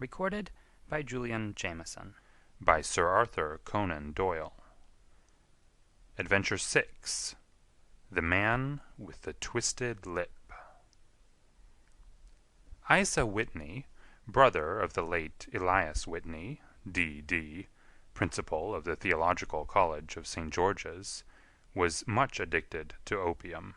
Recorded by Julian Jameson. By Sir Arthur Conan Doyle. Adventure 6. The Man with the Twisted Lip. Isa Whitney, brother of the late Elias Whitney, D.D., principal of the Theological College of St. George's, was much addicted to opium.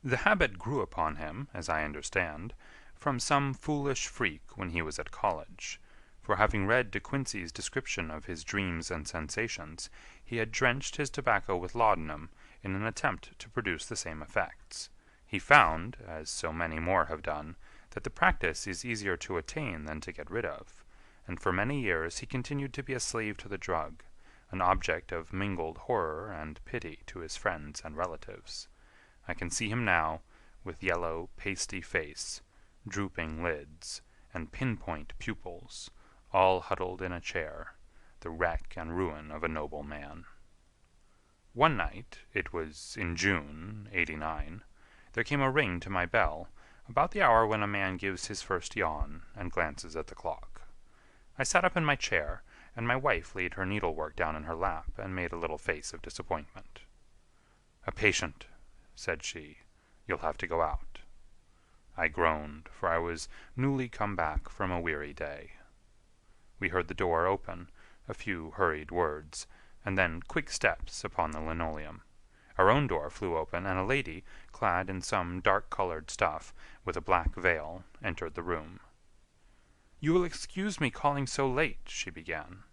The habit grew upon him, as I understand, from some foolish freak when he was at college, for having read De Quincey's description of his dreams and sensations, he had drenched his tobacco with laudanum in an attempt to produce the same effects. He found, as so many more have done, that the practice is easier to attain than to get rid of, and for many years he continued to be a slave to the drug, an object of mingled horror and pity to his friends and relatives. I can see him now, with yellow, pasty face, drooping lids, and pinpoint pupils, all huddled in a chair, the wreck and ruin of a noble man. One night, it was in June, '89, there came a ring to my bell, about the hour when a man gives his first yawn and glances at the clock. I sat up in my chair, and my wife laid her needlework down in her lap and made a little face of disappointment. "A patient," said she. "You'll have to go out." I groaned, for I was newly come back from a weary day. We heard the door open, a few hurried words, and then quick steps upon the linoleum. Our own door flew open, and a lady, clad in some dark-colored stuff, with a black veil, entered the room. "You will excuse me calling so late," she began.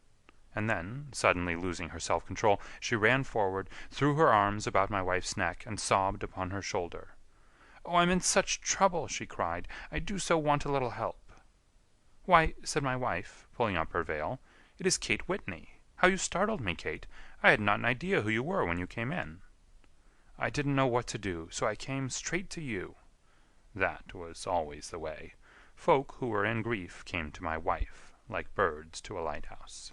And then, suddenly losing her self-control, she ran forward, threw her arms about my wife's neck, and sobbed upon her shoulder. "Oh, I'm in such trouble," she cried. "I do so want a little help." "Why," said my wife, pulling up her veil, "it is Kate Whitney. How you startled me, Kate. I had not an idea who you were when you came in." "I didn't know what to do, so I came straight to you." That was always the way. Folk who were in grief came to my wife, like birds to a lighthouse.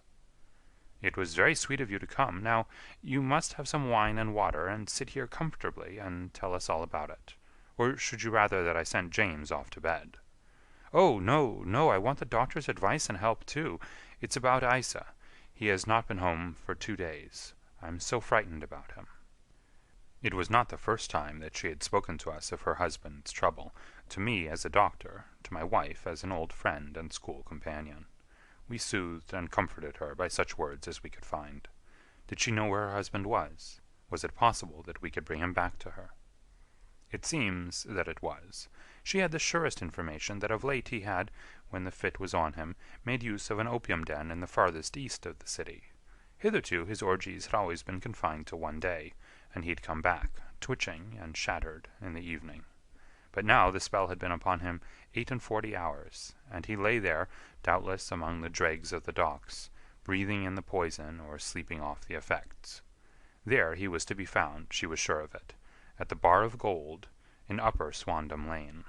"It was very sweet of you to come. Now, you must have some wine and water, and sit here comfortably and tell us all about it. Or should you rather that I sent James off to bed?" "Oh, no, no, I want the doctor's advice and help, too. It's about Isa. He has not been home for 2 days. I'm so frightened about him." It was not the first time that she had spoken to us of her husband's trouble, to me as a doctor, to my wife as an old friend and school companion. We soothed and comforted her by such words as we could find. Did she know where her husband was? Was it possible that we could bring him back to her? It seems that it was. She had the surest information that of late he had, when the fit was on him, made use of an opium den in the farthest east of the city. Hitherto his orgies had always been confined to one day, and he had come back, twitching and shattered, in the evening. But now the spell had been upon him 48 hours, and he lay there, doubtless among the dregs of the docks, breathing in the poison or sleeping off the effects. There he was to be found, she was sure of it, at the Bar of Gold, in Upper Swandam Lane.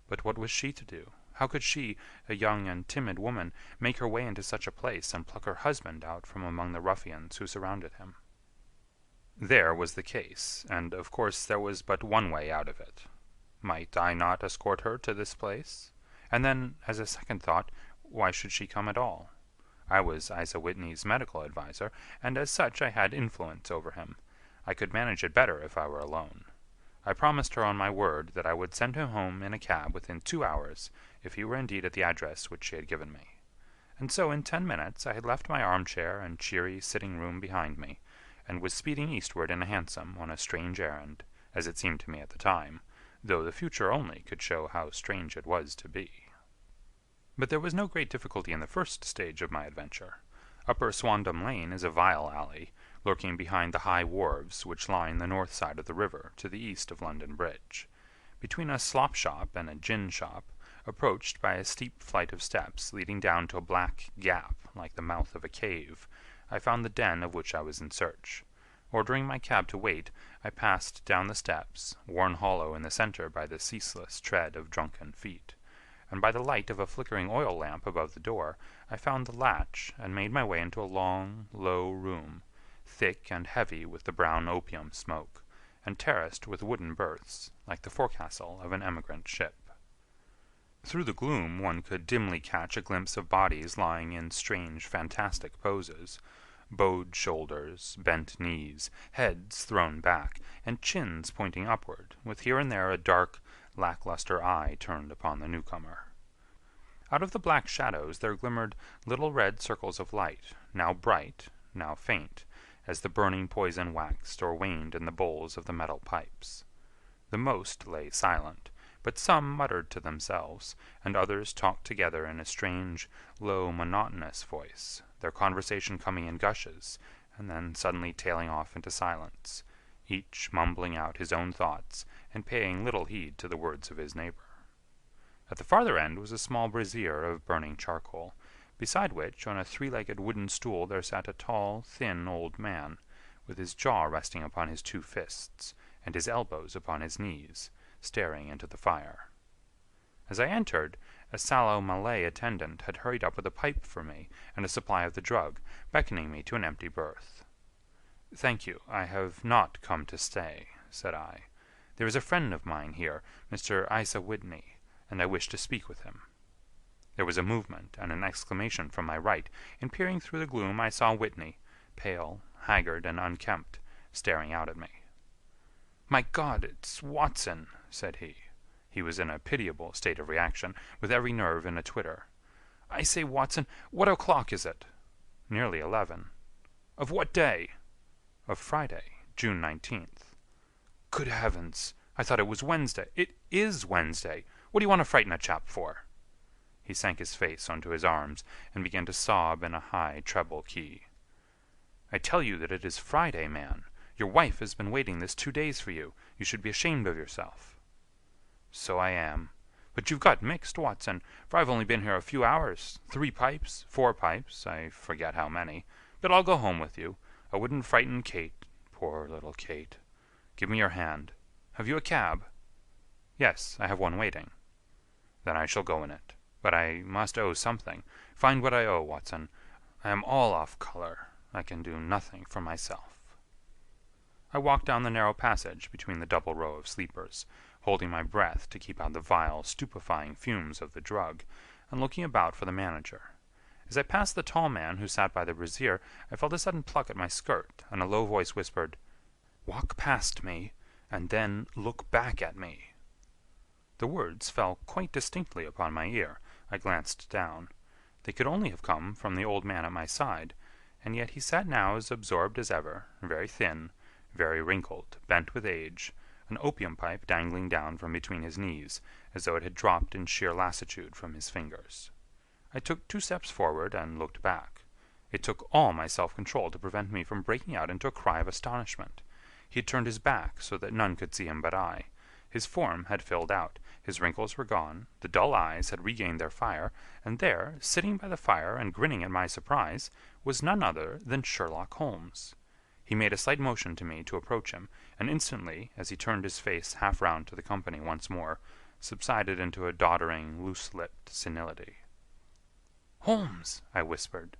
But what was she to do? How could she, a young and timid woman, make her way into such a place and pluck her husband out from among the ruffians who surrounded him? There was the case, and of course there was but one way out of it. Might I not escort her to this place? And then, as a second thought, why should she come at all? I was Isa Whitney's medical adviser, and as such I had influence over him. I could manage it better if I were alone. I promised her on my word that I would send him home in a cab within 2 hours if he were indeed at the address which she had given me. And so in 10 minutes I had left my armchair and cheery sitting-room behind me, and was speeding eastward in a hansom on a strange errand, as it seemed to me at the time, though the future only could show how strange it was to be. But there was no great difficulty in the first stage of my adventure. Upper Swandam Lane is a vile alley, lurking behind the high wharves which line the north side of the river to the east of London Bridge. Between a slop-shop and a gin-shop, approached by a steep flight of steps leading down to a black gap like the mouth of a cave, I found the den of which I was in search. Ordering my cab to wait, I passed down the steps, worn hollow in the centre by the ceaseless tread of drunken feet, and by the light of a flickering oil lamp above the door, I found the latch and made my way into a long, low room, thick and heavy with the brown opium smoke, and terraced with wooden berths, like the forecastle of an emigrant ship. Through the gloom one could dimly catch a glimpse of bodies lying in strange, fantastic poses, bowed shoulders, bent knees, heads thrown back, and chins pointing upward, with here and there a dark, lackluster eye turned upon the newcomer. Out of the black shadows there glimmered little red circles of light, now bright, now faint, as the burning poison waxed or waned in the bowls of the metal pipes. The most lay silent, but some muttered to themselves, and others talked together in a strange, low, monotonous voice, their conversation coming in gushes, and then suddenly tailing off into silence, each mumbling out his own thoughts and paying little heed to the words of his neighbor. At the farther end was a small brazier of burning charcoal, beside which, on a three-legged wooden stool, there sat a tall, thin old man, with his jaw resting upon his two fists, and his elbows upon his knees, staring into the fire. As I entered, a sallow Malay attendant had hurried up with a pipe for me and a supply of the drug, beckoning me to an empty berth. "Thank you, I have not come to stay," said I. "There is a friend of mine here, Mr. Isa Whitney, and I wish to speak with him." There was a movement and an exclamation from my right, and peering through the gloom I saw Whitney, pale, haggard, and unkempt, staring out at me. "My God, it's Watson," said he. He was in a pitiable state of reaction, with every nerve in a twitter. "I say, Watson, what o'clock is it?" "Nearly 11." "Of what day?" "Of Friday, June 19th." "Good heavens! I thought it was Wednesday. It is Wednesday. What do you want to frighten a chap for?" He sank his face onto his arms and began to sob in a high treble key. "I tell you that it is Friday, man. Your wife has been waiting this 2 days for you. You should be ashamed of yourself." "So I am. But you've got mixed, Watson, for I've only been here a few hours. 3 pipes, 4 pipes, I forget how many. But I'll go home with you. I wouldn't frighten Kate, poor little Kate. Give me your hand. Have you a cab?" "Yes, I have one waiting." "Then I shall go in it. But I must owe something. Find what I owe, Watson. I am all off color. I can do nothing for myself." I walked down the narrow passage between the double row of sleepers, holding my breath to keep out the vile, stupefying fumes of the drug, and looking about for the manager. As I passed the tall man who sat by the brazier, I felt a sudden pluck at my skirt, and a low voice whispered, "Walk past me, and then look back at me." The words fell quite distinctly upon my ear. I glanced down. They could only have come from the old man at my side, and yet he sat now as absorbed as ever, very thin, very wrinkled, bent with age, an opium pipe dangling down from between his knees, as though it had dropped in sheer lassitude from his fingers. I took 2 steps forward and looked back. It took all my self-control to prevent me from breaking out into a cry of astonishment. He had turned his back so that none could see him but I. His form had filled out, his wrinkles were gone, the dull eyes had regained their fire, and there, sitting by the fire and grinning at my surprise, was none other than Sherlock Holmes. He made a slight motion to me to approach him, and instantly, as he turned his face half round to the company once more, subsided into a doddering, loose-lipped senility. "Holmes," I whispered,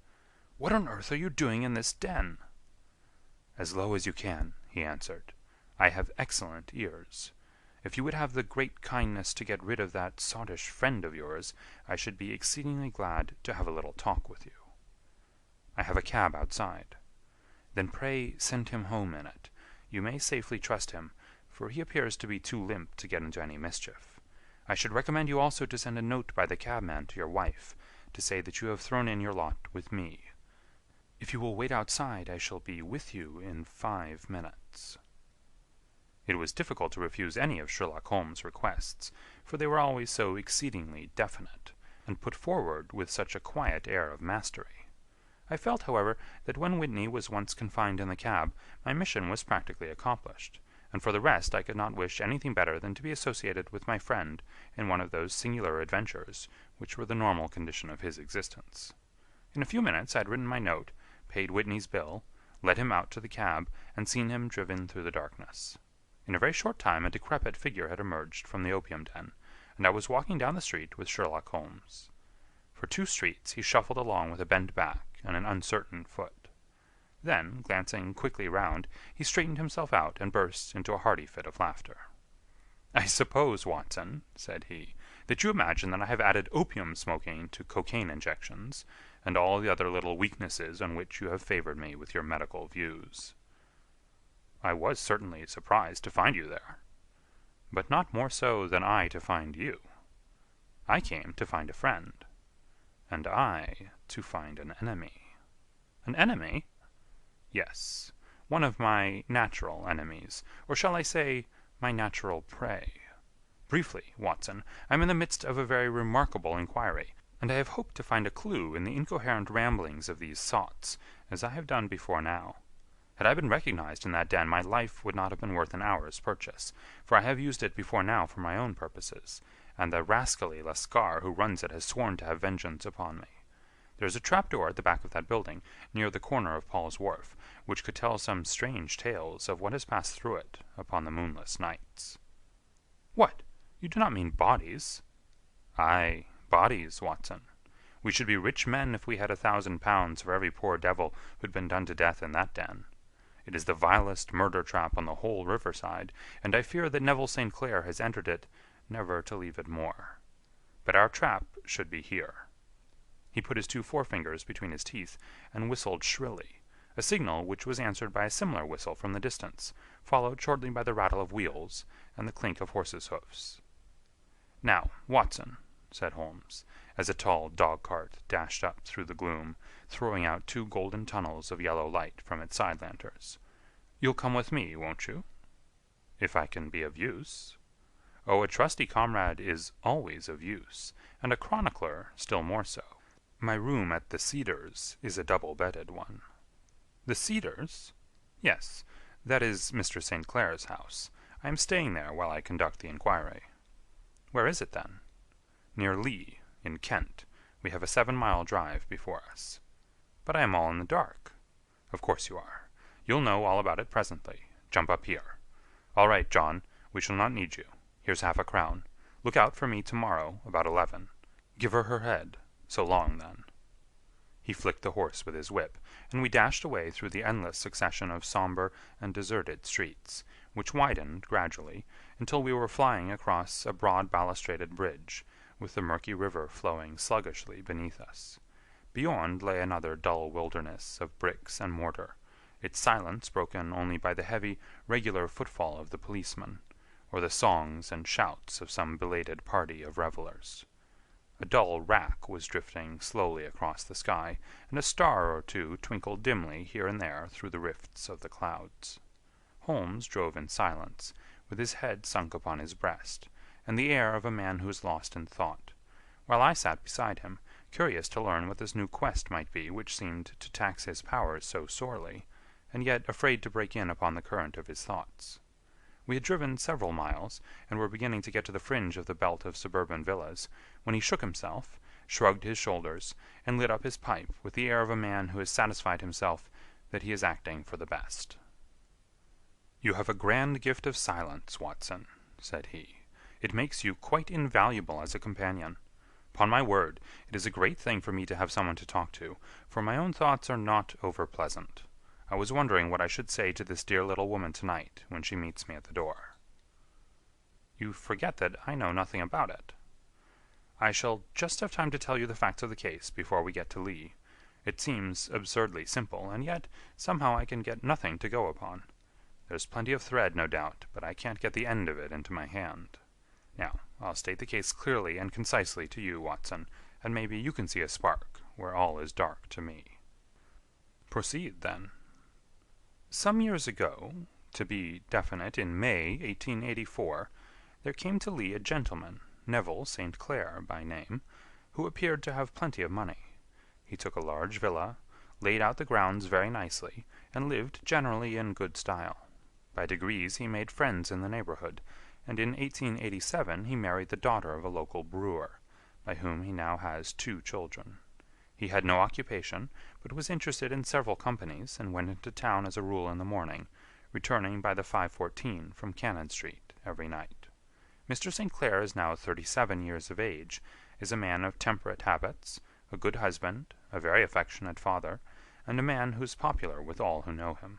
"what on earth are you doing in this den?" "As low as you can," he answered. "I have excellent ears. If you would have the great kindness to get rid of that sottish friend of yours, I should be exceedingly glad to have a little talk with you." "I have a cab outside." "Then pray send him home in it. You may safely trust him, for he appears to be too limp to get into any mischief. I should recommend you also to send a note by the cabman to your wife, to say that you have thrown in your lot with me. If you will wait outside, I shall be with you in 5 minutes." It was difficult to refuse any of Sherlock Holmes' requests, for they were always so exceedingly definite, and put forward with such a quiet air of mastery. I felt, however, that when Whitney was once confined in the cab, my mission was practically accomplished, and for the rest I could not wish anything better than to be associated with my friend in one of those singular adventures which were the normal condition of his existence. In a few minutes I had written my note, paid Whitney's bill, led him out to the cab, and seen him driven through the darkness. In a very short time a decrepit figure had emerged from the opium den, and I was walking down the street with Sherlock Holmes. For 2 streets he shuffled along with a bent back and an uncertain foot. Then, glancing quickly round, he straightened himself out and burst into a hearty fit of laughter. "I suppose, Watson," said he, that you imagine that I have added opium smoking to cocaine injections, and all the other little weaknesses on which you have favored me with your medical views. I was certainly surprised to find you there, but not more so than I to find you. I came to find a friend, and I to find an enemy. An enemy? Yes, one of my natural enemies, or shall I say, my natural prey. Briefly, Watson, I am in the midst of a very remarkable inquiry, and I have hoped to find a clue in the incoherent ramblings of these sots, as I have done before now. Had I been recognized in that den, my life would not have been worth an hour's purchase, for I have used it before now for my own purposes, and the rascally Lascar who runs it has sworn to have vengeance upon me. There is a trapdoor at the back of that building, near the corner of Paul's Wharf, which could tell some strange tales of what has passed through it upon the moonless nights. What? You do not mean bodies? Ay, bodies, Watson. We should be rich men if we had £1,000 for every poor devil who had been done to death in that den. It is the vilest murder trap on the whole riverside, and I fear that Neville St. Clair has entered it, never to leave it more. But our trap should be here. He put his 2 forefingers between his teeth and whistled shrilly, a signal which was answered by a similar whistle from the distance, followed shortly by the rattle of wheels and the clink of horses' hoofs. "Now, Watson," said Holmes, as a tall dog-cart dashed up through the gloom, throwing out 2 golden tunnels of yellow light from its side lanterns, "you'll come with me, won't you?" "If I can be of use." "Oh, a trusty comrade is always of use, and a chronicler still more so. My room at the Cedars is a double-bedded one." "The Cedars?" "Yes, that is Mr. St. Clair's house. I am staying there while I conduct the inquiry." "Where is it, then?" "Near Lee, in Kent. We have a 7-mile drive before us." "But I am all in the dark." "Of course you are. You'll know all about it presently. Jump up here. All right, John, we shall not need you. Here's half-a-crown. Look out for me tomorrow about 11. Give her her head. So long, then." He flicked the horse with his whip, and we dashed away through the endless succession of somber and deserted streets, which widened gradually until we were flying across a broad balustraded bridge, with the murky river flowing sluggishly beneath us. Beyond lay another dull wilderness of bricks and mortar, its silence broken only by the heavy, regular footfall of the policeman, or the songs and shouts of some belated party of revellers. A dull wrack was drifting slowly across the sky, and a star or 2 twinkled dimly here and there through the rifts of the clouds. Holmes drove in silence, with his head sunk upon his breast, and the air of a man who is lost in thought, while I sat beside him, curious to learn what this new quest might be which seemed to tax his powers so sorely, and yet afraid to break in upon the current of his thoughts. We had driven several miles, and were beginning to get to the fringe of the belt of suburban villas, when he shook himself, shrugged his shoulders, and lit up his pipe with the air of a man who has satisfied himself that he is acting for the best. "You have a grand gift of silence, Watson," said he. "It makes you quite invaluable as a companion. Upon my word, it is a great thing for me to have someone to talk to, for my own thoughts are not over-pleasant. I was wondering what I should say to this dear little woman tonight when she meets me at the door." "You forget that I know nothing about it." "I shall just have time to tell you the facts of the case before we get to Lee. It seems absurdly simple, and yet somehow I can get nothing to go upon. There's plenty of thread, no doubt, but I can't get the end of it into my hand. Now, I'll state the case clearly and concisely to you, Watson, and maybe you can see a spark where all is dark to me." "Proceed, then." Some years ago, to be definite in May 1884, there came to Lee a gentleman, Neville St. Clair by name, who appeared to have plenty of money. He took a large villa, laid out the grounds very nicely, and lived generally in good style. By degrees he made friends in the neighborhood, and in 1887 he married the daughter of a local brewer, by whom he now has 2 children. He had no occupation, but was interested in several companies, and went into town as a rule in the morning, returning by the 5:14 from Cannon Street every night. Mr. St. Clair is now 37 years of age, is a man of temperate habits, a good husband, a very affectionate father, and a man who is popular with all who know him.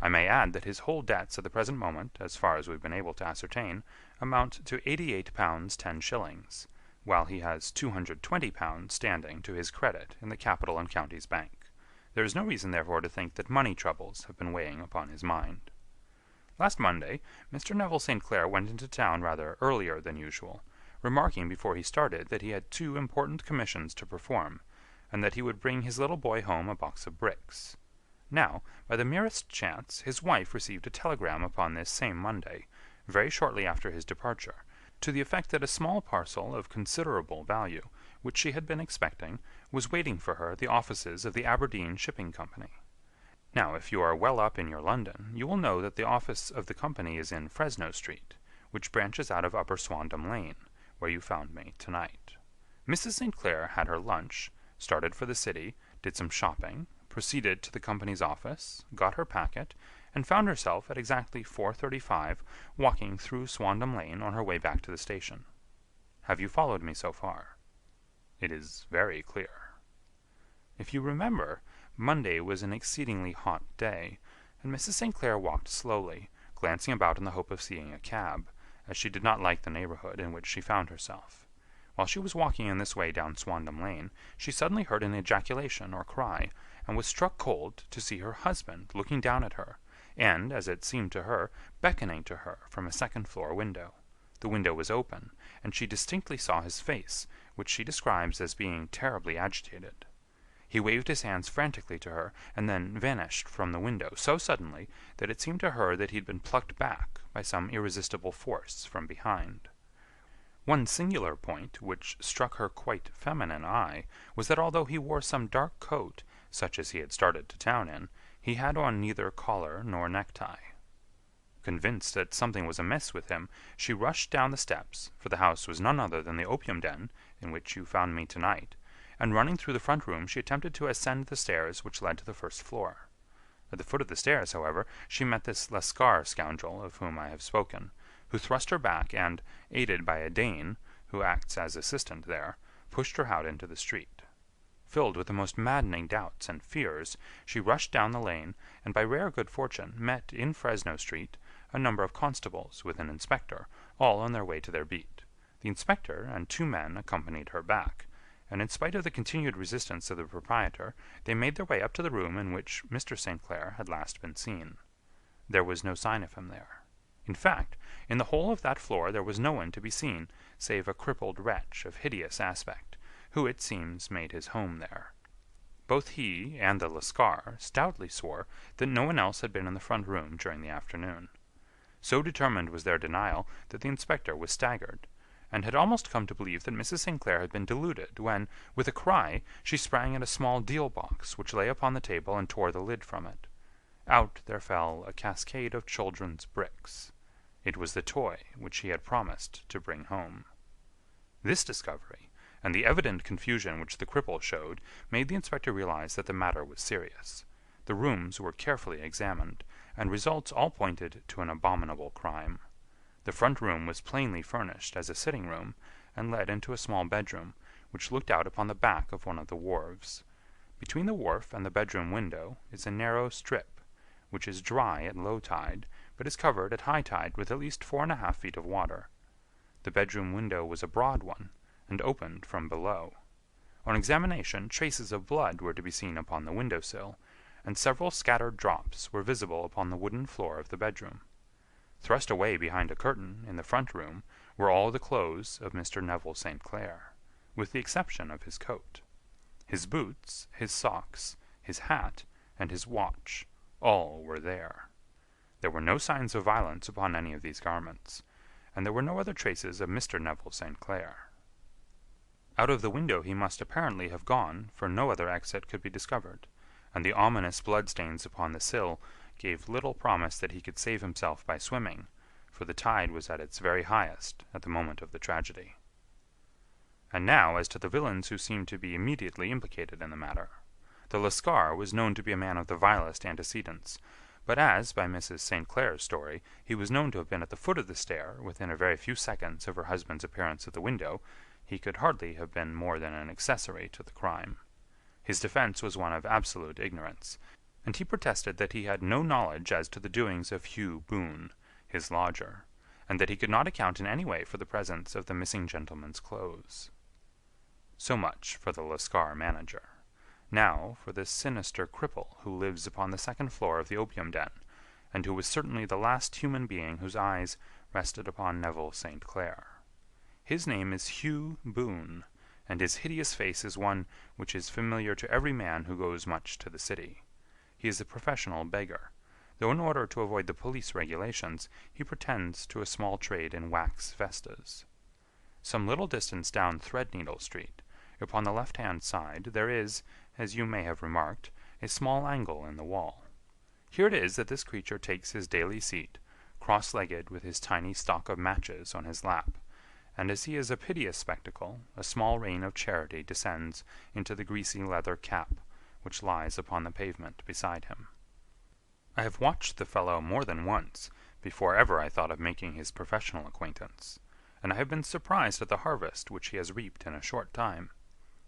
I may add that his whole debts at the present moment, as far as we've been able to ascertain, amount to £88 10s, while he has £220 standing to his credit in the Capital and Counties Bank. There is no reason, therefore, to think that money troubles have been weighing upon his mind. Last Monday, Mr. Neville St. Clair went into town rather earlier than usual, remarking before he started that he had 2 important commissions to perform, and that he would bring his little boy home a box of bricks. Now, by the merest chance, his wife received a telegram upon this same Monday, very shortly after his departure, to the effect that a small parcel of considerable value, which she had been expecting, was waiting for her at the offices of the Aberdeen Shipping Company. Now, if you are well up in your London, you will know that the office of the company is in Fresno Street, which branches out of Upper Swandam Lane, where you found me tonight. Mrs. St. Clair had her lunch, started for the city, did some shopping, proceeded to the company's office, got her packet, and found herself at exactly 4:35 walking through Swandam Lane on her way back to the station. Have you followed me so far? It is very clear. If you remember, Monday was an exceedingly hot day, and Mrs. St. Clair walked slowly, glancing about in the hope of seeing a cab, as she did not like the neighborhood in which she found herself. While she was walking in this way down Swandam Lane, she suddenly heard an ejaculation or cry, and was struck cold to see her husband looking down at her, and, as it seemed to her, beckoning to her from a second-floor window. The window was open, and she distinctly saw his face, which she describes as being terribly agitated. He waved his hands frantically to her, and then vanished from the window so suddenly that it seemed to her that he had been plucked back by some irresistible force from behind. One singular point, which struck her quite feminine eye, was that although he wore some dark coat, such as he had started to town in, he had on neither collar nor necktie. Convinced that something was amiss with him, she rushed down the steps, for the house was none other than the opium den in which you found me tonight, and running through the front room she attempted to ascend the stairs which led to the first floor. At the foot of the stairs, however, she met this Lascar scoundrel of whom I have spoken, who thrust her back and, aided by a Dane, who acts as assistant there, pushed her out into the street. Filled with the most maddening doubts and fears, she rushed down the lane, and by rare good fortune met in Fresno Street a number of constables with an inspector, all on their way to their beat. The inspector and 2 men accompanied her back, and in spite of the continued resistance of the proprietor, they made their way up to the room in which Mr. St. Clair had last been seen. There was no sign of him there. In fact, in the whole of that floor there was no one to be seen, save a crippled wretch of hideous aspect, who, it seems, made his home there. Both he and the Lascar stoutly swore that no one else had been in the front room during the afternoon. So determined was their denial that the inspector was staggered, and had almost come to believe that Mrs. St. Clair had been deluded, when, with a cry, she sprang at a small deal-box which lay upon the table and tore the lid from it. Out there fell a cascade of children's bricks. It was the toy which he had promised to bring home. This discovery, and the evident confusion which the cripple showed, made the inspector realize that the matter was serious. The rooms were carefully examined, and results all pointed to an abominable crime. The front room was plainly furnished as a sitting room, and led into a small bedroom, which looked out upon the back of one of the wharves. Between the wharf and the bedroom window is a narrow strip, which is dry at low tide, but is covered at high tide with at least 4½ feet of water. The bedroom window was a broad one, and opened from below. On examination, traces of blood were to be seen upon the window-sill, and several scattered drops were visible upon the wooden floor of the bedroom. Thrust away behind a curtain, in the front room, were all the clothes of Mr. Neville St. Clair, with the exception of his coat. His boots, his socks, his hat, and his watch, all were there. There were no signs of violence upon any of these garments, and there were no other traces of Mr. Neville St. Clair. Out of the window he must apparently have gone, for no other exit could be discovered, and the ominous bloodstains upon the sill gave little promise that he could save himself by swimming, for the tide was at its very highest at the moment of the tragedy. And now as to the villains who seemed to be immediately implicated in the matter. The Lascar was known to be a man of the vilest antecedents, but as, by Mrs. St. Clair's story, he was known to have been at the foot of the stair within a very few seconds of her husband's appearance at the window, he could hardly have been more than an accessory to the crime. His defense was one of absolute ignorance, and he protested that he had no knowledge as to the doings of Hugh Boone, his lodger, and that he could not account in any way for the presence of the missing gentleman's clothes. So much for the Lascar manager. Now for this sinister cripple who lives upon the second floor of the opium den, and who was certainly the last human being whose eyes rested upon Neville St. Clair. His name is Hugh Boone, and his hideous face is one which is familiar to every man who goes much to the city. He is a professional beggar, though in order to avoid the police regulations he pretends to a small trade in wax vestas. Some little distance down Threadneedle Street, upon the left-hand side, there is, as you may have remarked, a small angle in the wall. Here it is that this creature takes his daily seat, cross-legged with his tiny stock of matches on his lap, and as he is a piteous spectacle, a small rain of charity descends into the greasy leather cap which lies upon the pavement beside him. I have watched the fellow more than once before ever I thought of making his professional acquaintance, and I have been surprised at the harvest which he has reaped in a short time.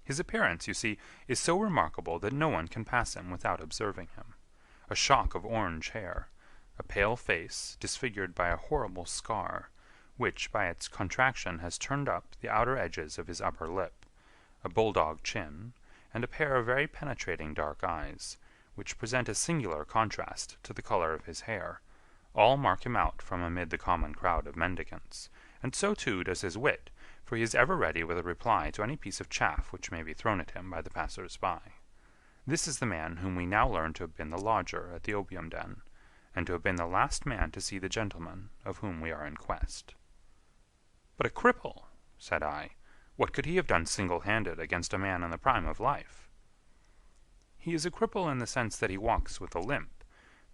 His appearance, you see, is so remarkable that no one can pass him without observing him. A shock of orange hair, a pale face disfigured by a horrible scar, which by its contraction has turned up the outer edges of his upper lip, a bulldog chin, and a pair of very penetrating dark eyes, which present a singular contrast to the color of his hair, all mark him out from amid the common crowd of mendicants, and so too does his wit, for he is ever ready with a reply to any piece of chaff which may be thrown at him by the passers-by. This is the man whom we now learn to have been the lodger at the opium den, and to have been the last man to see the gentleman of whom we are in quest. But a cripple, said I, what could he have done single-handed against a man in the prime of life? He is a cripple in the sense that he walks with a limp,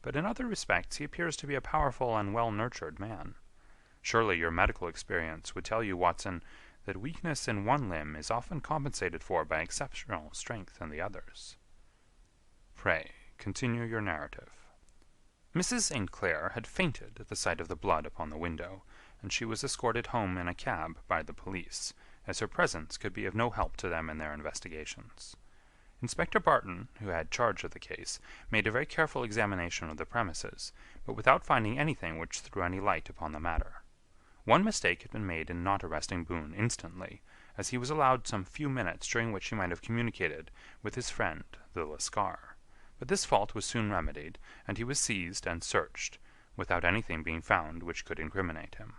but in other respects he appears to be a powerful and well-nurtured man. Surely your medical experience would tell you, Watson, that weakness in one limb is often compensated for by exceptional strength in the others. Pray, continue your narrative. Mrs. St. Clair had fainted at the sight of the blood upon the window, and she was escorted home in a cab by the police, as her presence could be of no help to them in their investigations. Inspector Barton, who had charge of the case, made a very careful examination of the premises, but without finding anything which threw any light upon the matter. One mistake had been made in not arresting Boone instantly, as he was allowed some few minutes during which he might have communicated with his friend the Lascar. But this fault was soon remedied, and he was seized and searched, without anything being found which could incriminate him.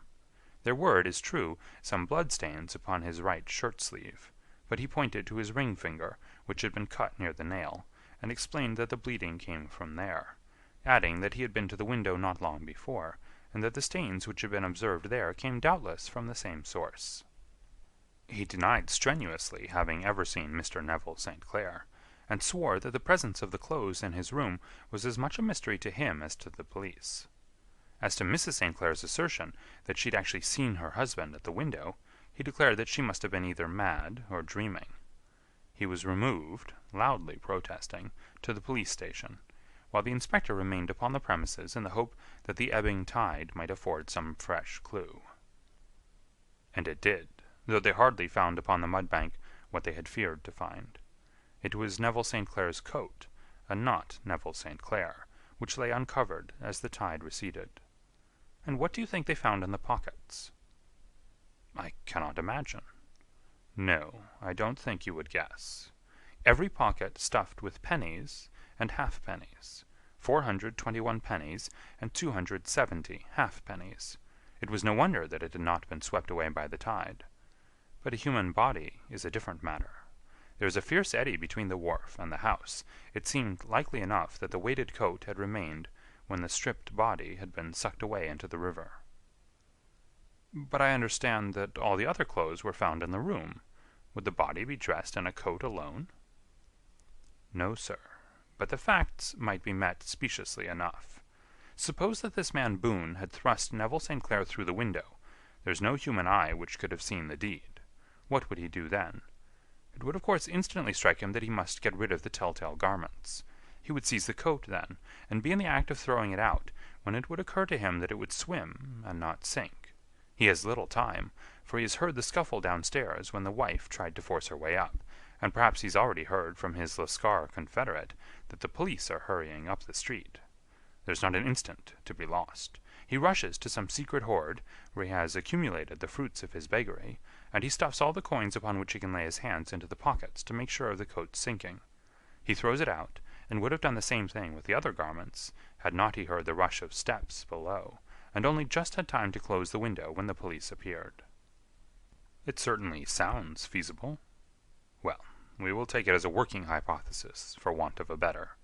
There were, it is true, some blood-stains upon his right shirt-sleeve, but he pointed to his ring finger, which had been cut near the nail, and explained that the bleeding came from there, adding that he had been to the window not long before, and that the stains which had been observed there came doubtless from the same source. He denied strenuously having ever seen Mr. Neville St. Clair, and swore that the presence of the clothes in his room was as much a mystery to him as to the police. As to Mrs. St. Clair's assertion that she had actually seen her husband at the window, he declared that she must have been either mad or dreaming. He was removed, loudly protesting, to the police station, while the inspector remained upon the premises in the hope that the ebbing tide might afford some fresh clue. And it did, though they hardly found upon the mud-bank what they had feared to find. It was Neville St. Clair's coat, and not Neville St. Clair, which lay uncovered as the tide receded. And what do you think they found in the pockets? I cannot imagine. No, I don't think you would guess. Every pocket stuffed with pennies and halfpennies, 421 pennies and 270 halfpennies. It was no wonder that it had not been swept away by the tide. But a human body is a different matter. There was a fierce eddy between the wharf and the house. It seemed likely enough that the weighted coat had remained when the stripped body had been sucked away into the river. But I understand that all the other clothes were found in the room. Would the body be dressed in a coat alone? No, sir, but the facts might be met speciously enough. Suppose that this man Boone had thrust Neville St. Clair through the window. There's no human eye which could have seen the deed. What would he do then? It would of course instantly strike him that he must get rid of the telltale garments. He would seize the coat then, and be in the act of throwing it out, when it would occur to him that it would swim and not sink. He has little time, for he has heard the scuffle downstairs when the wife tried to force her way up, and perhaps he's already heard from his Lascar confederate that the police are hurrying up the street. There's not an instant to be lost. He rushes to some secret hoard where he has accumulated the fruits of his beggary, and he stuffs all the coins upon which he can lay his hands into the pockets to make sure of the coat's sinking. He throws it out, and would have done the same thing with the other garments, had not he heard the rush of steps below, and only just had time to close the window when the police appeared. It certainly sounds feasible. Well, we will take it as a working hypothesis, for want of a better.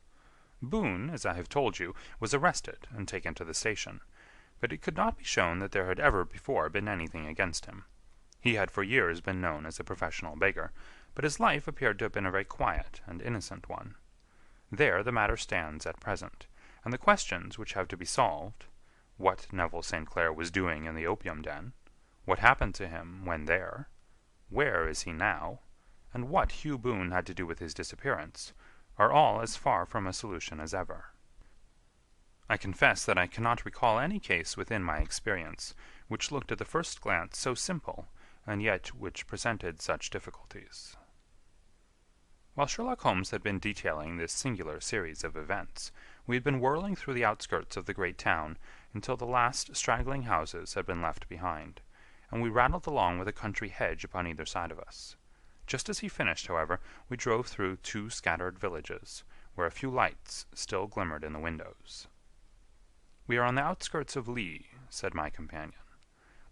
Boone, as I have told you, was arrested and taken to the station, but it could not be shown that there had ever before been anything against him. He had for years been known as a professional beggar, but his life appeared to have been a very quiet and innocent one. There the matter stands at present, and the questions which have to be solved, what Neville St. Clair was doing in the opium den, what happened to him when there, where is he now, and what Hugh Boone had to do with his disappearance, are all as far from a solution as ever. I confess that I cannot recall any case within my experience which looked at the first glance so simple, and yet which presented such difficulties. While Sherlock Holmes had been detailing this singular series of events, we had been whirling through the outskirts of the great town until the last straggling houses had been left behind, and we rattled along with a country hedge upon either side of us. Just as he finished, however, we drove through 2 scattered villages, where a few lights still glimmered in the windows. "We are on the outskirts of Lee," said my companion.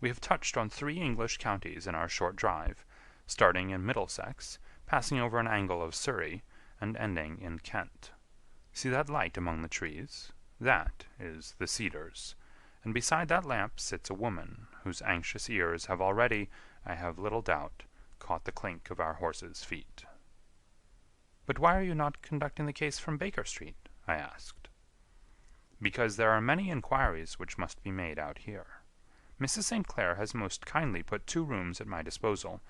"We have touched on 3 English counties in our short drive, starting in Middlesex, passing over an angle of Surrey, and ending in Kent. See that light among the trees? That is the Cedars, and beside that lamp sits a woman whose anxious ears have already, I have little doubt, caught the clink of our horses' feet." "But why are you not conducting the case from Baker Street?" I asked. "Because there are many inquiries which must be made out here. Mrs. St. Clair has most kindly put 2 rooms at my disposal,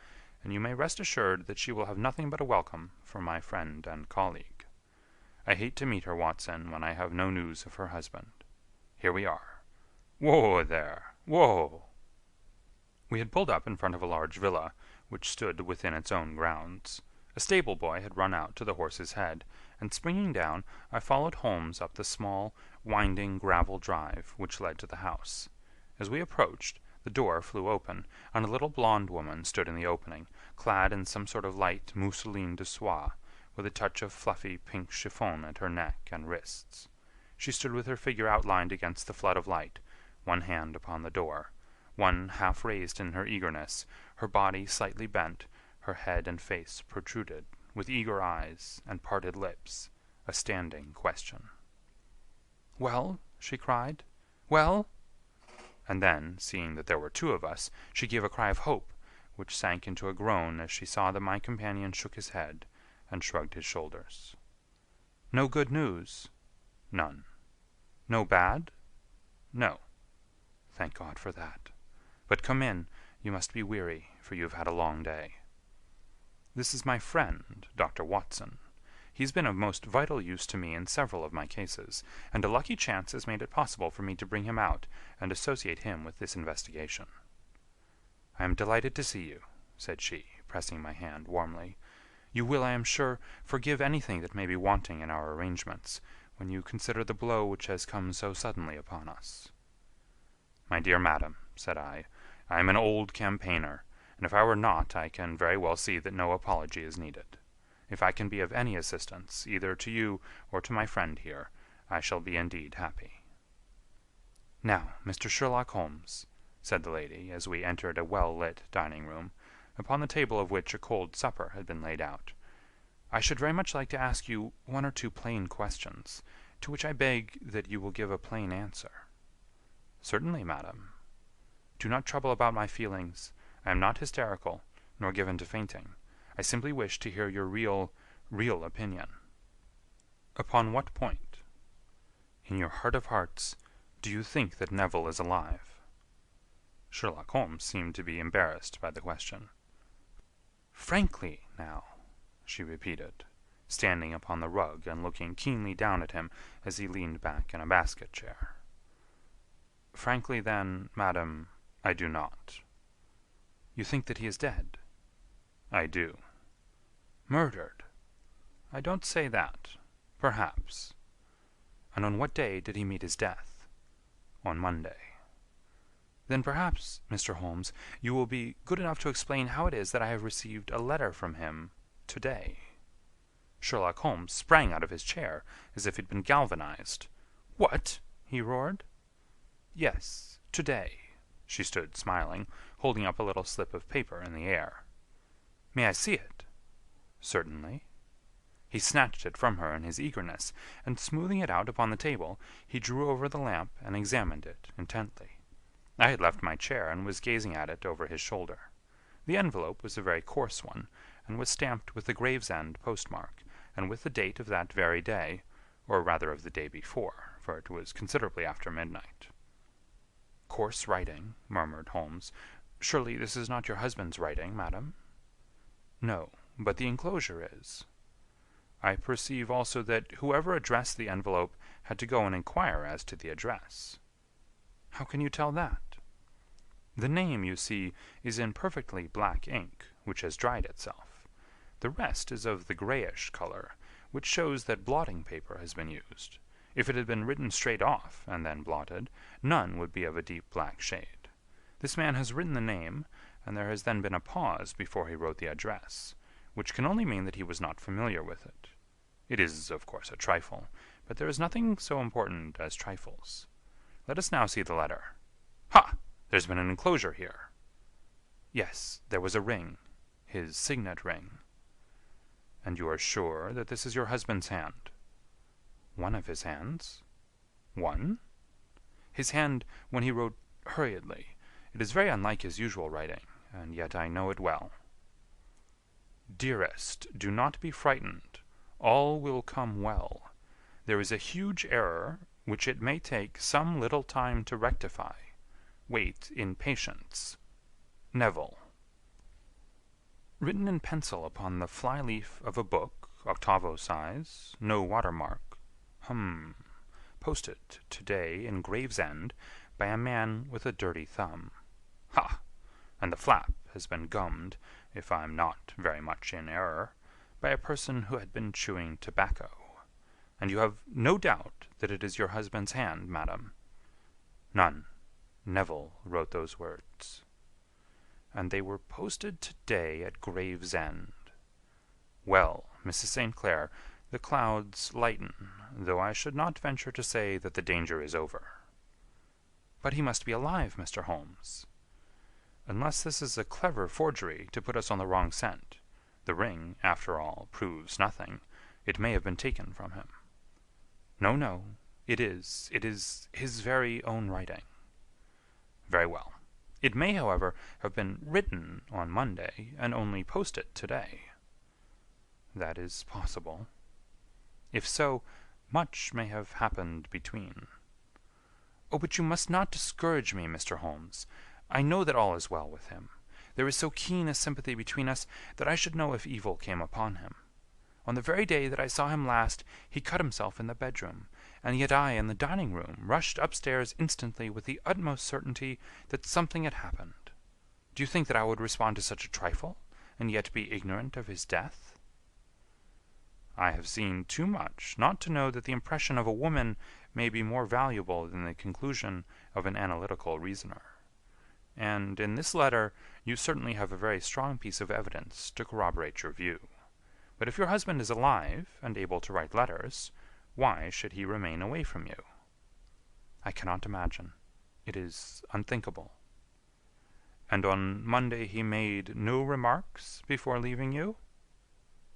and you may rest assured that she will have nothing but a welcome from my friend and colleague. I hate to meet her, Watson, when I have no news of her husband. Here we are. Whoa there! Whoa!" We had pulled up in front of a large villa, which stood within its own grounds. A stable boy had run out to the horse's head, and springing down, I followed Holmes up the small, winding gravel drive which led to the house. As we approached, the door flew open, and a little blonde woman stood in the opening, clad in some sort of light mousseline de soie, with a touch of fluffy pink chiffon at her neck and wrists. She stood with her figure outlined against the flood of light, one hand upon the door, one half raised in her eagerness, her body slightly bent, her head and face protruded, with eager eyes and parted lips, a standing question. "Well?" she cried. "Well?" And then, seeing that there were 2 of us, she gave a cry of hope, which sank into a groan as she saw that my companion shook his head and shrugged his shoulders. "No good news?" "None." "No bad?" "No." "Thank God for that. But come in, you must be weary, for you have had a long day. This is my friend, Dr. Watson. He's been of most vital use to me in several of my cases, and a lucky chance has made it possible for me to bring him out and associate him with this investigation." "I am delighted to see you," said she, pressing my hand warmly. "You will, I am sure, forgive anything that may be wanting in our arrangements, when you consider the blow which has come so suddenly upon us." "My dear madam," said I am an old campaigner, and if I were not I can very well see that no apology is needed. If I can be of any assistance, either to you or to my friend here, I shall be indeed happy." "Now, Mr. Sherlock Holmes," said the lady, as we entered a well-lit dining-room, upon the table of which a cold supper had been laid out, "I should very much like to ask you 1 or 2 plain questions, to which I beg that you will give a plain answer." "Certainly, madam." "Do not trouble about my feelings. I am not hysterical, nor given to fainting. I simply wish to hear your real opinion." "Upon what point?" "In your heart of hearts, do you think that Neville is alive?" Sherlock Holmes seemed to be embarrassed by the question. "Frankly, now," she repeated, standing upon the rug and looking keenly down at him as he leaned back in a basket chair. "Frankly, then, madam, I do not." "You think that he is dead?" "I do." Murdered? I don't say that. Perhaps. And on what day did he meet his death? On Monday. Then perhaps, Mr. Holmes, you will be good enough to explain how it is that I have received a letter from him today. Sherlock Holmes sprang out of his chair as if he'd been galvanized. What? He roared. Yes, today. She stood smiling, holding up a little slip of paper in the air. May I see it? Certainly. He snatched it from her in his eagerness, and smoothing it out upon the table, he drew over the lamp and examined it intently. I had left my chair and was gazing at it over his shoulder. The envelope was a very coarse one, and was stamped with the Gravesend postmark, and with the date of that very day, or rather of the day before, for it was considerably after midnight. Coarse writing, murmured Holmes. Surely this is not your husband's writing, madam? No, but the enclosure is. I perceive also that whoever addressed the envelope had to go and inquire as to the address. How can you tell that? The name, you see, is in perfectly black ink, which has dried itself. The rest is of the grayish color, which shows that blotting paper has been used. If it had been written straight off, and then blotted, none would be of a deep black shade. This man has written the name, and there has then been a pause before he wrote the address, which can only mean that he was not familiar with it. It is, of course, a trifle, but there is nothing so important as trifles. Let us now see the letter. Ha! There's been an enclosure here. Yes, there was a ring, his signet ring. And you are sure that this is your husband's hand? One of his hands? One? His hand when he wrote hurriedly. It is very unlike his usual writing, and yet I know it well. Dearest, do not be frightened. All will come well. There is a huge error which it may take some little time to rectify. Wait in patience. Neville. Written in pencil upon the fly-leaf of a book, octavo size, no watermark. Posted today in Gravesend by a man with a dirty thumb. Ha! And the flap has been gummed, if I'm not very much in error, by a person who had been chewing tobacco. And you have no doubt that it is your husband's hand, madam? None. Neville wrote those words. And they were posted today at Gravesend. Well, Mrs. St. Clair, the clouds lighten, though I should not venture to say that the danger is over. But he must be alive, Mr. Holmes. Unless this is a clever forgery to put us on the wrong scent. The ring, after all, proves nothing. It may have been taken from him. No, it is his very own writing. Very well. It may, however, have been written on Monday, and only posted today. That is possible. If so, much may have happened between. Oh, but you must not discourage me, Mr. Holmes. I know that all is well with him. There is so keen a sympathy between us that I should know if evil came upon him. On the very day that I saw him last, he cut himself in the bedroom, and yet I, in the dining-room, rushed upstairs instantly with the utmost certainty that something had happened. Do you think that I would respond to such a trifle, and yet be ignorant of his death? I have seen too much not to know that the impression of a woman may be more valuable than the conclusion of an analytical reasoner. And in this letter you certainly have a very strong piece of evidence to corroborate your view. But if your husband is alive and able to write letters, why should he remain away from you? I cannot imagine. It is unthinkable. And on Monday he made no remarks before leaving you?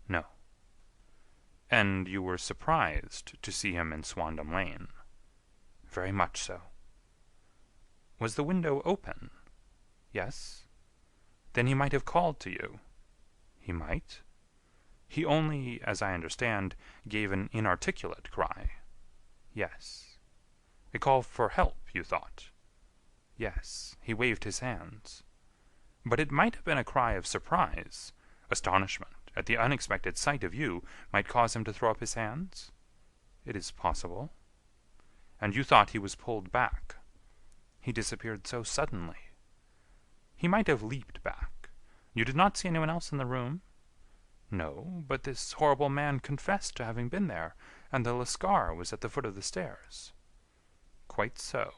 No. And you were surprised to see him in Swandam Lane? Very much so. Was the window open? Yes. Then he might have called to you. He might. He only, as I understand, gave an inarticulate cry. Yes. A call for help, you thought? Yes. He waved his hands. But it might have been a cry of surprise. Astonishment at the unexpected sight of you might cause him to throw up his hands? It is possible. And you thought he was pulled back. He disappeared so suddenly. He might have leaped back. You did not see anyone else in the room? No, but this horrible man confessed to having been there, and the Lascar was at the foot of the stairs. Quite so.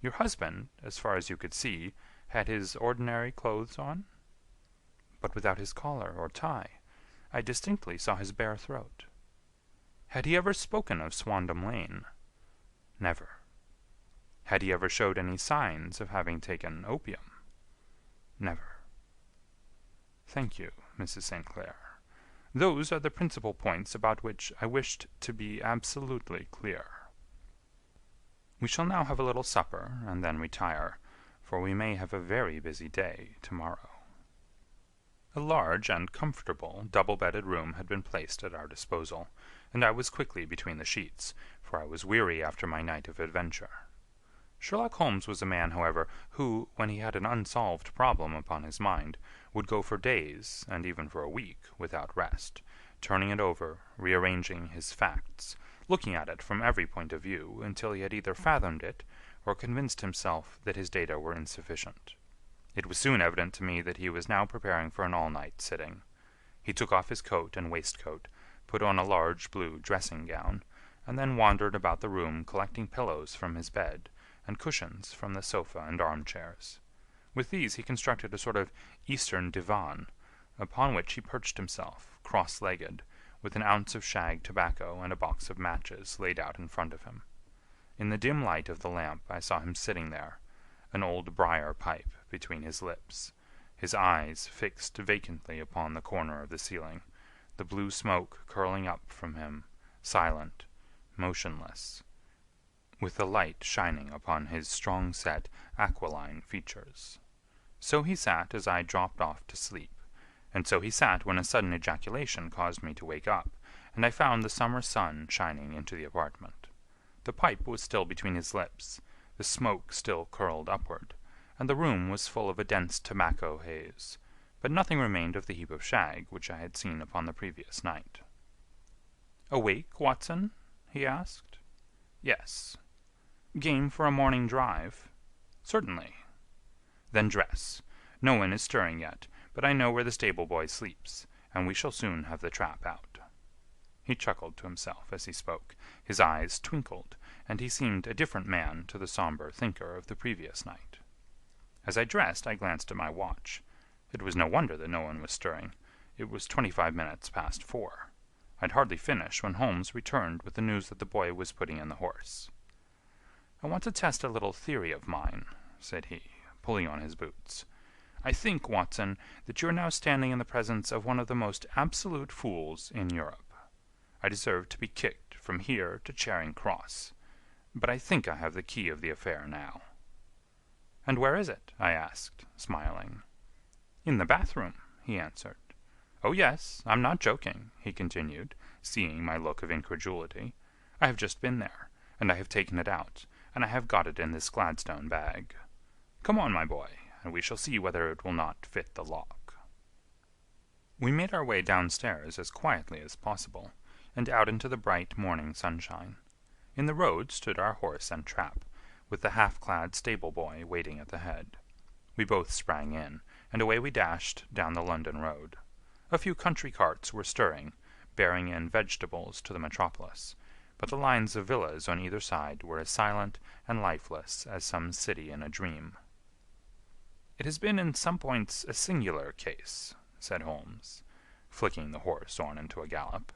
Your husband, as far as you could see, had his ordinary clothes on? But without his collar or tie. I distinctly saw his bare throat. Had he ever spoken of Swandam Lane? Never. Had he ever showed any signs of having taken opium? Never. Thank you, Mrs. St. Clair. Those are the principal points about which I wished to be absolutely clear. We shall now have a little supper, and then retire, for we may have a very busy day tomorrow. A large and comfortable double-bedded room had been placed at our disposal, and I was quickly between the sheets, for I was weary after my night of adventure. Sherlock Holmes was a man, however, who, when he had an unsolved problem upon his mind, would go for days, and even for a week, without rest, turning it over, rearranging his facts, looking at it from every point of view, until he had either fathomed it, or convinced himself that his data were insufficient. It was soon evident to me that he was now preparing for an all-night sitting. He took off his coat and waistcoat, put on a large blue dressing-gown, and then wandered about the room collecting pillows from his bed, and cushions from the sofa and armchairs. With these he constructed a sort of Eastern divan, upon which he perched himself, cross-legged, with an ounce of shag tobacco and a box of matches laid out in front of him. In the dim light of the lamp I saw him sitting there, an old briar pipe between his lips, his eyes fixed vacantly upon the corner of the ceiling, the blue smoke curling up from him, silent, motionless, with the light shining upon his strong-set, aquiline features. So he sat as I dropped off to sleep, and so he sat when a sudden ejaculation caused me to wake up, and I found the summer sun shining into the apartment. The pipe was still between his lips, the smoke still curled upward, and the room was full of a dense tobacco haze, but nothing remained of the heap of shag which I had seen upon the previous night. "Awake, Watson?" he asked. "Yes." "Game for a morning drive?" "Certainly." "Then dress. No one is stirring yet, but I know where the stable-boy sleeps, and we shall soon have the trap out." He chuckled to himself as he spoke, his eyes twinkled, and he seemed a different man to the sombre thinker of the previous night. As I dressed I glanced at my watch. It was no wonder that no one was stirring. It was 25 minutes past 4. I'd hardly finished when Holmes returned with the news that the boy was putting in the horse. "I want to test a little theory of mine," said he, pulling on his boots. "I think, Watson, that you are now standing in the presence of one of the most absolute fools in Europe. I deserve to be kicked from here to Charing Cross, but I think I have the key of the affair now." "And where is it?" I asked, smiling. "In the bathroom," he answered. "Oh, yes, I'm not joking," he continued, seeing my look of incredulity. "I have just been there, and I have taken it out, and I have got it in this Gladstone bag. Come on, my boy, and we shall see whether it will not fit the lock." We made our way downstairs as quietly as possible, and out into the bright morning sunshine. In the road stood our horse and trap, with the half-clad stable-boy waiting at the head. We both sprang in, and away we dashed down the London road. A few country carts were stirring, bearing in vegetables to the metropolis, but the lines of villas on either side were as silent and lifeless as some city in a dream. "It has been in some points a singular case," said Holmes, flicking the horse on into a gallop.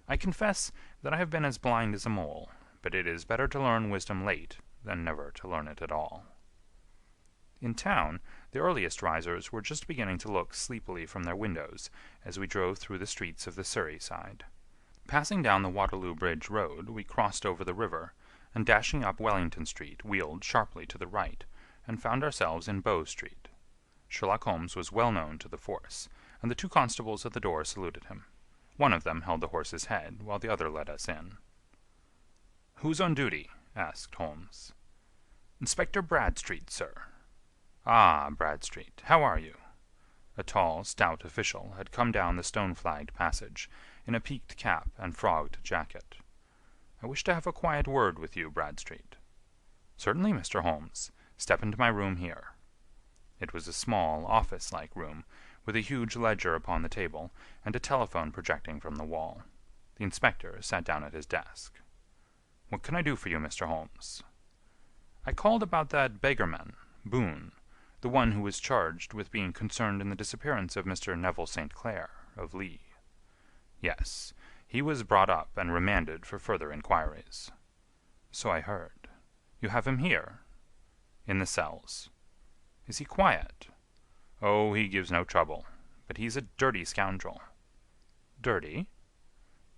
"I confess that I have been as blind as a mole, but it is better to learn wisdom late than never to learn it at all." In town, the earliest risers were just beginning to look sleepily from their windows as we drove through the streets of the Surrey side. Passing down the Waterloo Bridge Road, we crossed over the river, and dashing up Wellington Street wheeled sharply to the right, and found ourselves in Bow Street. Sherlock Holmes was well known to the force, and the two constables at the door saluted him. One of them held the horse's head, while the other led us in. "Who's on duty?" asked Holmes. "Inspector Bradstreet, sir." "Ah, Bradstreet, how are you?" A tall, stout official had come down the stone-flagged passage, in a peaked cap and frogged jacket. "I wish to have a quiet word with you, Bradstreet." "Certainly, Mr. Holmes. Step into my room here." It was a small, office-like room, with a huge ledger upon the table and a telephone projecting from the wall. The inspector sat down at his desk. "What can I do for you, Mr. Holmes?" "I called about that beggarman, Boone, the one who was charged with being concerned in the disappearance of Mr. Neville St. Clair, of Lee." "Yes, he was brought up and remanded for further inquiries." "So I heard. You have him here?" "In the cells." "Is he quiet?" "Oh, he gives no trouble. But he's a dirty scoundrel." "Dirty?"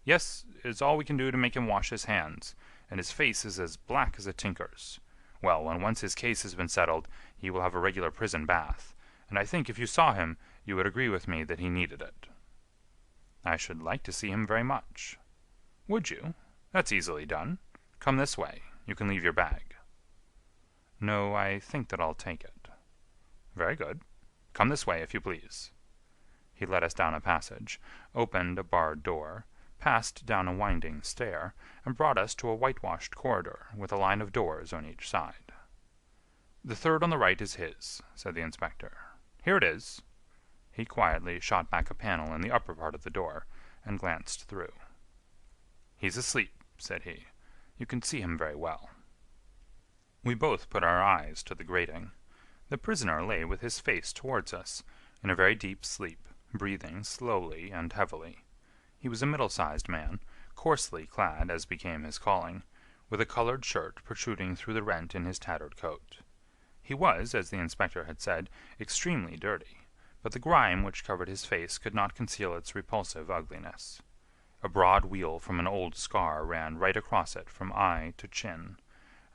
"Yes, it's all we can do to make him wash his hands, and his face is as black as a tinker's. Well, when once his case has been settled, he will have a regular prison bath, and I think if you saw him you would agree with me that he needed it." "I should like to see him very much." "Would you? That's easily done. Come this way. You can leave your bag." "No, I think that I'll take it." "Very good. Come this way, if you please." He led us down a passage, opened a barred door, passed down a winding stair, and brought us to a whitewashed corridor with a line of doors on each side. "The third on the right is his," said the inspector. "Here it is." He quietly shot back a panel in the upper part of the door and glanced through. "He's asleep," said he. "You can see him very well." We both put our eyes to the grating. The prisoner lay with his face towards us, in a very deep sleep, breathing slowly and heavily. He was a middle-sized man, coarsely clad as became his calling, with a colored shirt protruding through the rent in his tattered coat. He was, as the inspector had said, extremely dirty, but the grime which covered his face could not conceal its repulsive ugliness. A broad weal from an old scar ran right across it from eye to chin,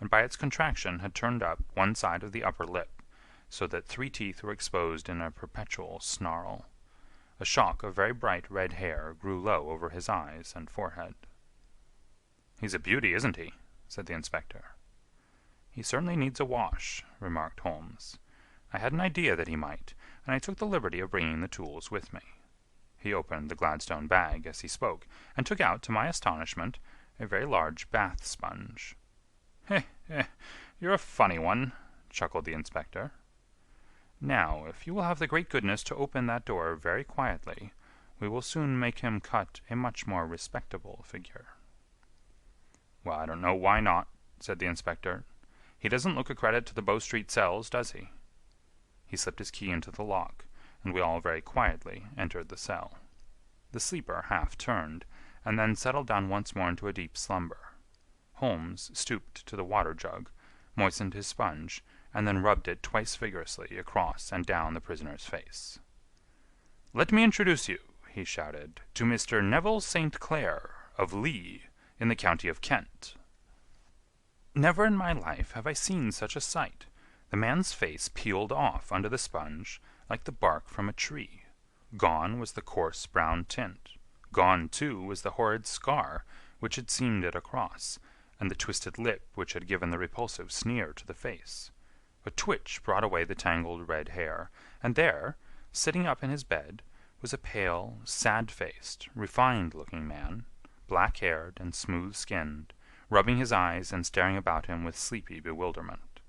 and by its contraction had turned up one side of the upper lip, so that 3 teeth were exposed in a perpetual snarl. A shock of very bright red hair grew low over his eyes and forehead. "He's a beauty, isn't he?" said the inspector. "He certainly needs a wash," remarked Holmes. "I had an idea that he might, and I took the liberty of bringing the tools with me." He opened the Gladstone bag as he spoke, and took out, to my astonishment, a very large bath sponge. You're a funny one," chuckled the inspector. "Now, if you will have the great goodness to open that door very quietly, we will soon make him cut a much more respectable figure." "Well, I don't know why not," said the inspector. "He doesn't look a credit to the Bow Street cells, does he?" He slipped his key into the lock, and we all very quietly entered the cell. The sleeper half turned, and then settled down once more into a deep slumber. Holmes stooped to the water jug, moistened his sponge, and then rubbed it twice vigorously across and down the prisoner's face. "Let me introduce you," he shouted, "to Mr. Neville St. Clair, of Lee, in the county of Kent." Never in my life have I seen such a sight. The man's face peeled off under the sponge like the bark from a tree. Gone was the coarse brown tint. Gone, too, was the horrid scar which had seamed it across, and the twisted lip which had given the repulsive sneer to the face. A twitch brought away the tangled red hair, and there, sitting up in his bed, was a pale, sad-faced, refined-looking man, black-haired and smooth-skinned, rubbing his eyes and staring about him with sleepy bewilderment.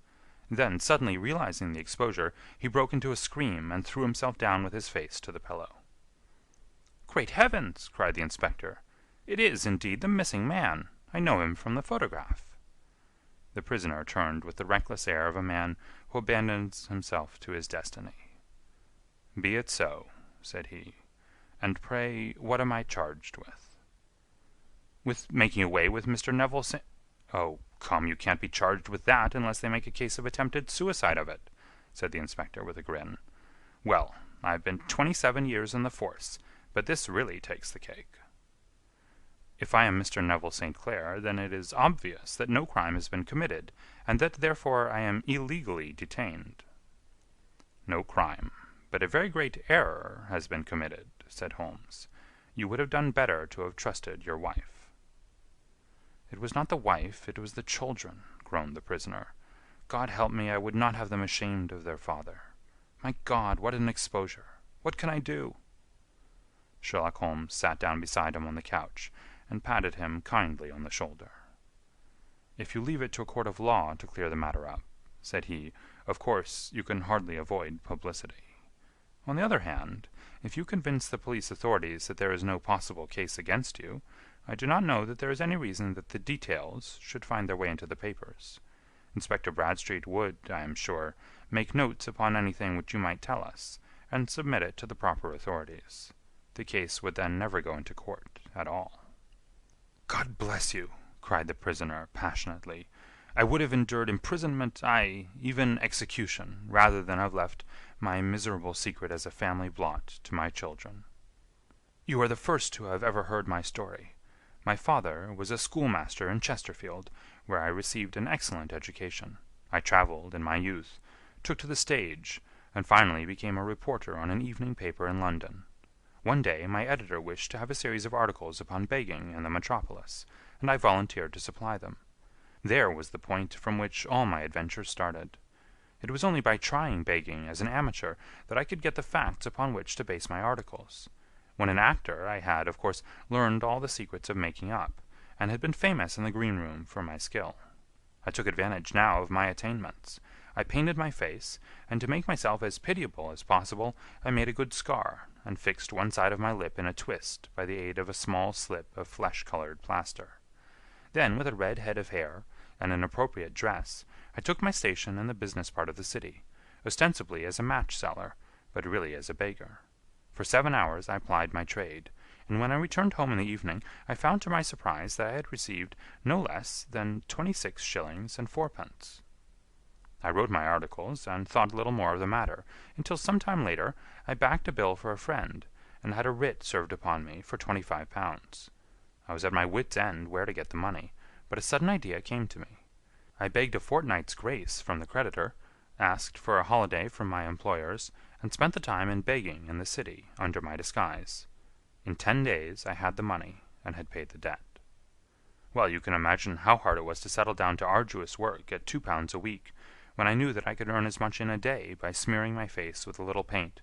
Then, suddenly realizing the exposure, he broke into a scream and threw himself down with his face to the pillow. "Great heavens!" cried the inspector. "It is, indeed, the missing man. I know him from the photograph." The prisoner turned with the reckless air of a man who abandons himself to his destiny. "Be it so," said he. "And pray, what am I charged with?" "With making away with Mr. Neville St—" "Oh, come, you can't be charged with that unless they make a case of attempted suicide of it," said the inspector with a grin. "Well, I've been 27 years in the force, but this really takes the cake." "If I am Mr. Neville St. Clair, then it is obvious that no crime has been committed, and that therefore I am illegally detained." "No crime, but a very great error has been committed," said Holmes. "You would have done better to have trusted your wife." "It was not the wife, it was the children," groaned the prisoner. "God help me, I would not have them ashamed of their father. My God, what an exposure! What can I do?" Sherlock Holmes sat down beside him on the couch, and patted him kindly on the shoulder. "If you leave it to a court of law to clear the matter up," said he, "of course you can hardly avoid publicity." On the other hand, if you convince the police authorities that there is no possible case against you, I do not know that there is any reason that the details should find their way into the papers. Inspector Bradstreet would, I am sure, make notes upon anything which you might tell us, and submit it to the proper authorities. The case would then never go into court at all." "God bless you!" cried the prisoner, passionately. "I would have endured imprisonment, aye, even execution, rather than have left my miserable secret as a family blot to my children. You are the first who have ever heard my story. My father was a schoolmaster in Chesterfield, where I received an excellent education. I travelled in my youth, took to the stage, and finally became a reporter on an evening paper in London. One day my editor wished to have a series of articles upon begging in the metropolis, and I volunteered to supply them. There was the point from which all my adventures started. It was only by trying begging as an amateur that I could get the facts upon which to base my articles. When an actor, I had, of course, learned all the secrets of making up, and had been famous in the green room for my skill. I took advantage now of my attainments. I painted my face, and to make myself as pitiable as possible, I made a good scar, and fixed one side of my lip in a twist by the aid of a small slip of flesh-colored plaster. Then, with a red head of hair, and an appropriate dress, I took my station in the business part of the city, ostensibly as a match-seller, but really as a beggar. For 7 hours I plied my trade, and when I returned home in the evening I found to my surprise that I had received no less than 26 shillings and fourpence. I wrote my articles, and thought little more of the matter, until some time later I backed a bill for a friend, and had a writ served upon me for £25. I was at my wit's end where to get the money, but a sudden idea came to me. I begged a fortnight's grace from the creditor, asked for a holiday from my employers, and spent the time in begging in the city under my disguise. In 10 days I had the money, and had paid the debt. Well, you can imagine how hard it was to settle down to arduous work at £2 a week, when I knew that I could earn as much in a day by smearing my face with a little paint,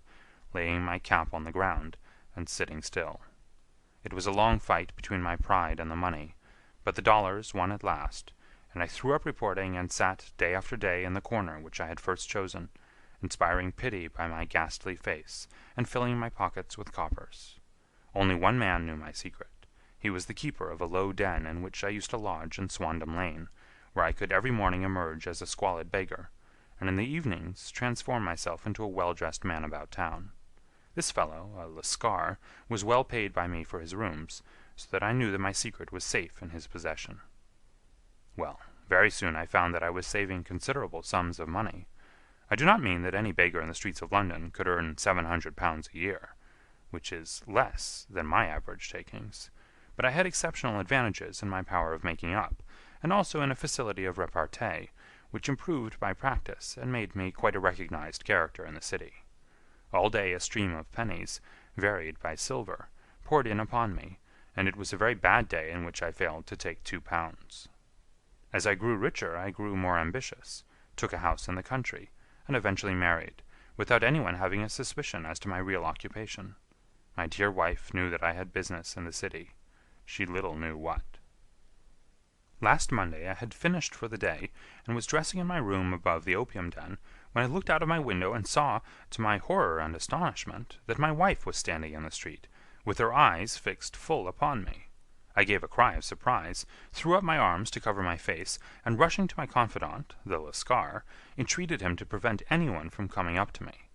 laying my cap on the ground, and sitting still. It was a long fight between my pride and the money, but the dollars won at last, and I threw up reporting and sat day after day in the corner which I had first chosen, inspiring pity by my ghastly face, and filling my pockets with coppers. Only one man knew my secret. He was the keeper of a low den in which I used to lodge in Swandam Lane, where I could every morning emerge as a squalid beggar, and in the evenings transform myself into a well-dressed man about town. This fellow, a Lascar, was well paid by me for his rooms, so that I knew that my secret was safe in his possession. Well, very soon I found that I was saving considerable sums of money. I do not mean that any beggar in the streets of London could earn £700 a year, which is less than my average takings, but I had exceptional advantages in my power of making up, and also in a facility of repartee, which improved by practice and made me quite a recognized character in the city. All day a stream of pennies, varied by silver, poured in upon me, and it was a very bad day in which I failed to take £2. As I grew richer I grew more ambitious, took a house in the country, and eventually married, without anyone having a suspicion as to my real occupation. My dear wife knew that I had business in the city. She little knew what. Last Monday I had finished for the day, and was dressing in my room above the opium den, when I looked out of my window and saw, to my horror and astonishment, that my wife was standing in the street, with her eyes fixed full upon me. I gave a cry of surprise, threw up my arms to cover my face, and rushing to my confidant, the Lascar, entreated him to prevent anyone from coming up to me.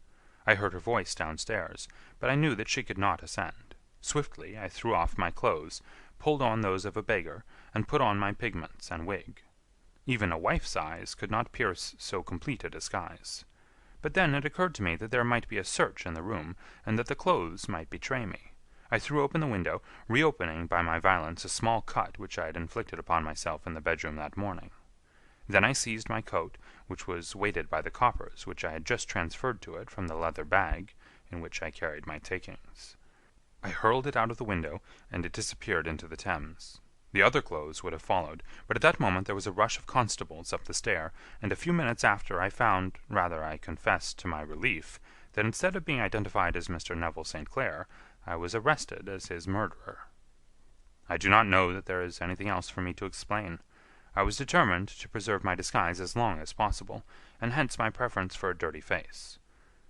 I heard her voice downstairs, but I knew that she could not ascend. Swiftly I threw off my clothes, pulled on those of a beggar, and put on my pigments and wig. Even a wife's eyes could not pierce so complete a disguise. But then it occurred to me that there might be a search in the room, and that the clothes might betray me. I threw open the window, reopening by my violence a small cut which I had inflicted upon myself in the bedroom that morning. Then I seized my coat, which was weighted by the coppers which I had just transferred to it from the leather bag in which I carried my takings. I hurled it out of the window, and it disappeared into the Thames. The other clothes would have followed, but at that moment there was a rush of constables up the stair, and a few minutes after I found, rather I confess to my relief, that instead of being identified as Mr. Neville St. Clair, I was arrested as his murderer. I do not know that there is anything else for me to explain. I was determined to preserve my disguise as long as possible, and hence my preference for a dirty face.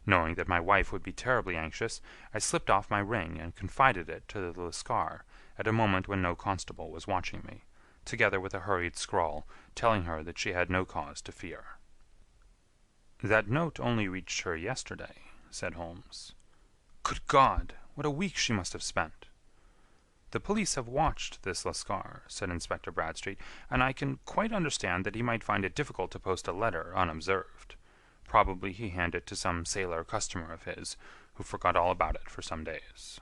Knowing that my wife would be terribly anxious, I slipped off my ring and confided it to the Lascar at a moment when no constable was watching me, together with a hurried scrawl telling her that she had no cause to fear. "That note only reached her yesterday," said Holmes. "Good God! What a week she must have spent!" "The police have watched this Lascar," said Inspector Bradstreet, "and I can quite understand that he might find it difficult to post a letter unobserved. Probably he handed it to some sailor customer of his, who forgot all about it for some days."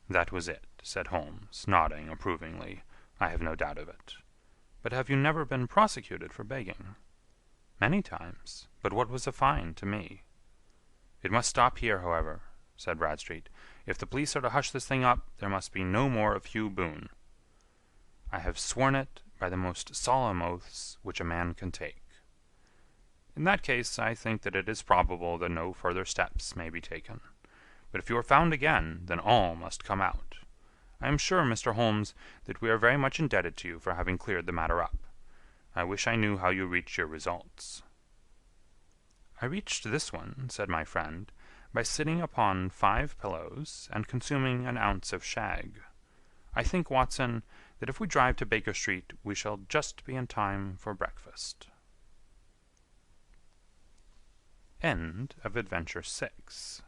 "That was it," said Holmes, nodding approvingly. "I have no doubt of it. But have you never been prosecuted for begging?" "Many times. But what was a fine to me?" "It must stop here, however," said Bradstreet. "If the police are to hush this thing up, there must be no more of Hugh Boone." "I have sworn it by the most solemn oaths which a man can take." "In that case, I think that it is probable that no further steps may be taken. But if you are found again, then all must come out. I am sure, Mr. Holmes, that we are very much indebted to you for having cleared the matter up. I wish I knew how you reached your results." "I reached this one," said my friend, "by sitting upon 5 pillows and consuming an ounce of shag. I think, Watson, that if we drive to Baker Street we shall just be in time for breakfast." End of Adventure 6.